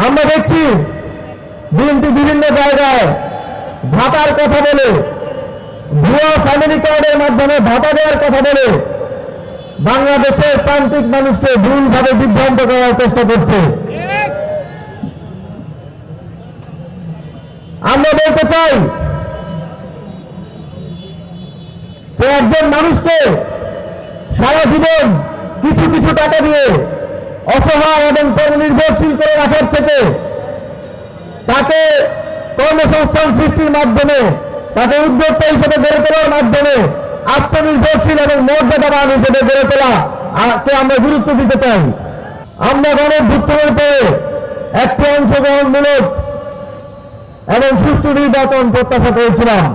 আমরা দেখছি বিএনপি বিভিন্ন জায়গায় ভাতার কথা বলে, ভুয়া ফ্যামিলি কার্ডের মাধ্যমে ভাতা দেওয়ার কথা বলে বাংলাদেশের প্রান্তিক মানুষকে ভুলভাবে বিভ্রান্ত করার চেষ্টা করছে। আমরা বলতে চাই যে একজন মানুষকে সারা জীবন কিছু কিছু টাকা দিয়ে অসহায় এবং পরনির্ভরশীল করে রাখার থেকে তাকে কর্মসংস্থান সৃষ্টির মাধ্যমে, তাকে উদ্যোক্তা হিসেবে গড়ে তোলার মাধ্যমে আত্মনির্ভরশীল এবং মর্যাদাবান হিসেবে গড়ে তোলাকে আমরা গুরুত্ব দিতে চাই। আমরা গণঅভ্যুত্থানের পরে একটি অংশগ্রহণমূলক এবং সুষ্ঠু নির্বাচন প্রত্যাশা করেছিলাম,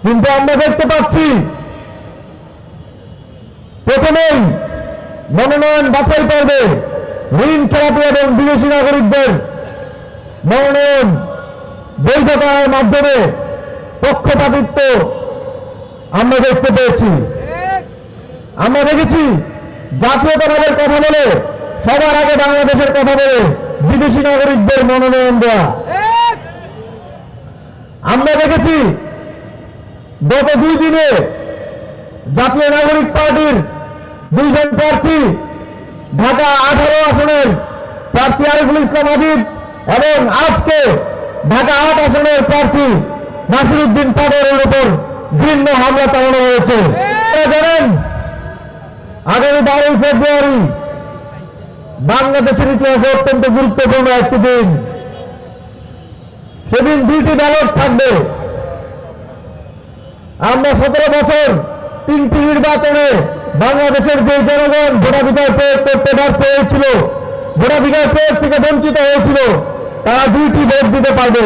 কিন্তু আমরা দেখতে পাচ্ছি প্রথমেই মনোনয়ন বাছাই পর্বে ঋণ খেলাপি এবং বিদেশি নাগরিকদের মনোনয়ন বৈধ করার মাধ্যমে পক্ষপাতিত্ব আমরা দেখতে পেয়েছি। আমরা দেখেছি জাতীয়তাবাদের কথা বলে, সবার আগে বাংলাদেশের কথা বলে বিদেশি নাগরিকদের মনোনয়ন দেওয়া। আমরা দেখেছি গত 2 দিনে জাতীয় নাগরিক পার্টির 2 জন প্রার্থী, ঢাকা 18 আসনের প্রার্থী আরিফুল ইসলাম আদিব এবং আজকে ঢাকা 8 আসনের প্রার্থী নাসিরউদ্দিন পাটোয়ারির উপর ভিন্ন হামলা চালানো হয়েছে। আপনারা জানেন আগামী 12 ফেব্রুয়ারি বাংলাদেশের ইতিহাসে অত্যন্ত গুরুত্বপূর্ণ একটি দিন। সেদিন 2টি ব্যালট থাকবে। আমরা 17 বছর 3টি নির্বাচনে বাংলাদেশের যে জনগণ ভোটাধিকার প্রয়োগ করতে ব্যর্থ হয়েছিল, ভোটাধিকার প্রয়োগ থেকে বঞ্চিত হয়েছিল, তারা 2টি ভোট দিতে পারবে।